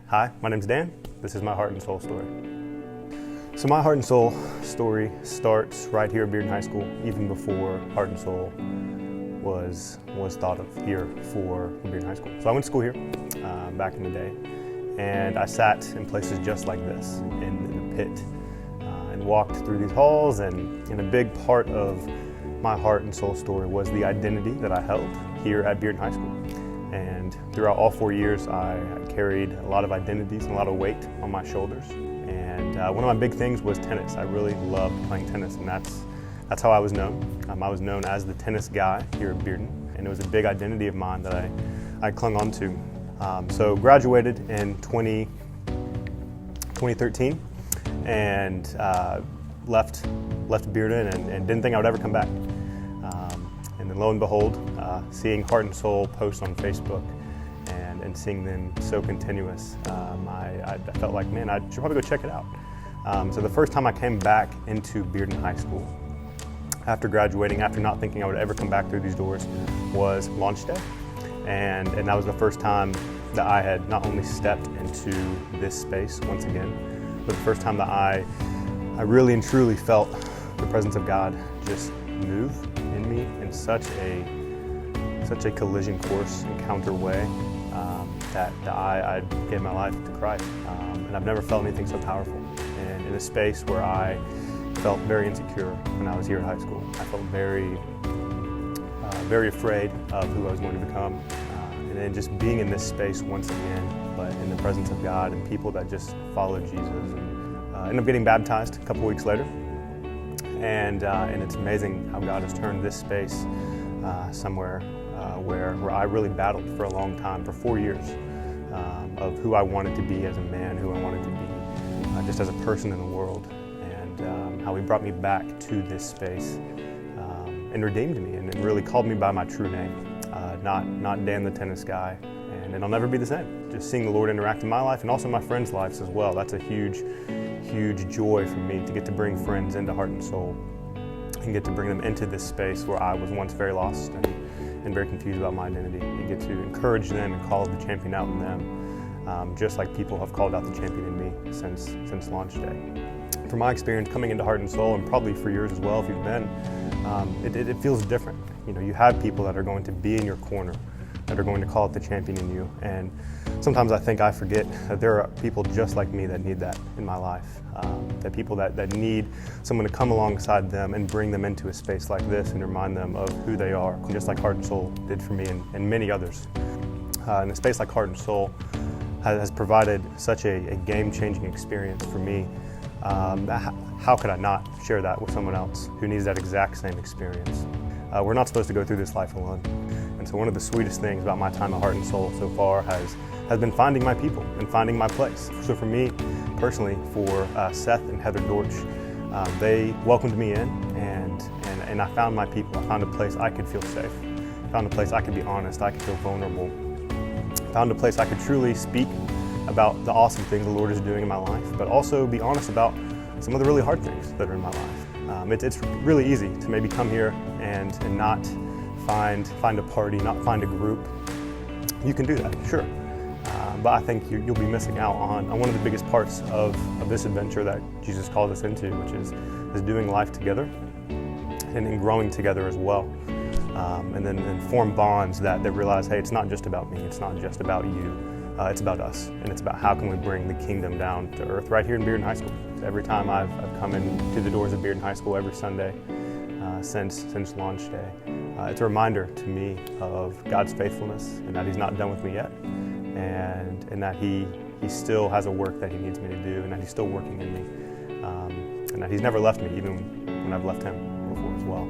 Hi, my name's Dan. This is my heart and soul story. So my heart and soul story starts right here at Bearden High School, even before heart and soul was thought of here for Bearden High School. So I went to school here back in the day, and I sat in places just like this, in the pit, and walked through these halls, and a big part of my heart and soul story was the identity that I held here at Bearden High School. And throughout all 4 years, I carried a lot of identities and a lot of weight on my shoulders. And one of my big things was tennis. I really loved playing tennis, and that's how I was known. I was known as the tennis guy here at Bearden, and it was a big identity of mine that I clung on to. So graduated in 2013 and left Bearden and didn't think I would ever come back. And then lo and behold, seeing Heart and Soul posts on Facebook and seeing them so continuous, I felt like, man, I should probably go check it out. So the first time I came back into Bearden High School, after graduating, after not thinking I would ever come back through these doors, was launch day. And that was the first time that I had not only stepped into this space once again, but the first time that I really and truly felt the presence of God just move in me in such a collision course encounter way that I gave my life to Christ. And I've never felt anything so powerful. And in a space where I felt very insecure when I was here at high school. I felt very afraid of who I was going to become. And then just being in this space once again, but in the presence of God and people that just followed Jesus. And ended up getting baptized a couple weeks later. And it's amazing how God has turned this space somewhere where I really battled for a long time, for 4 years, of who I wanted to be as a man, who I wanted to be just as a person in the world, and how He brought me back to this space and redeemed me and really called me by my true name, not Dan the tennis guy, and I'll never be the same. Just seeing the Lord interact in my life and also my friends' lives as well. That's a huge joy for me to get to bring friends into Heart and Soul and get to bring them into this space where I was once very lost and very confused about my identity, and get to encourage them and call the champion out in them, just like people have called out the champion in me since launch day. From my experience coming into Heart and Soul, and probably for yours as well if you've been, it feels different. You know, you have people that are going to be in your corner, that are going to call out the champion in you. And sometimes I think I forget that there are people just like me that need that in my life. That people that need someone to come alongside them and bring them into a space like this and remind them of who they are, just like Heart and Soul did for me and many others. And a space like Heart and Soul has provided such a game-changing experience for me. How could I not share that with someone else who needs that exact same experience? We're not supposed to go through this life alone. And so one of the sweetest things about my time at Heart and Soul so far has been finding my people and finding my place. So for me, personally, for Seth and Heather Dortch, they welcomed me in and I found my people. I found a place I could feel safe. I found a place I could be honest, I could feel vulnerable. I found a place I could truly speak about the awesome things the Lord is doing in my life, but also be honest about some of the really hard things that are in my life. It's really easy to maybe come here and not find a party, not find a group. You can do that, sure. But I think you'll be missing out on one of the biggest parts of this adventure that Jesus called us into, which is doing life together and in growing together as well. And then form bonds that realize, hey, it's not just about me, it's not just about you, it's about us, and it's about how can we bring the kingdom down to earth right here in Bearden High School. Every time I've come into the doors of Bearden High School every Sunday since launch day, it's a reminder to me of God's faithfulness and that He's not done with me yet, and that He still has a work that He needs me to do, and that He's still working in me, and that He's never left me even when I've left Him before as well.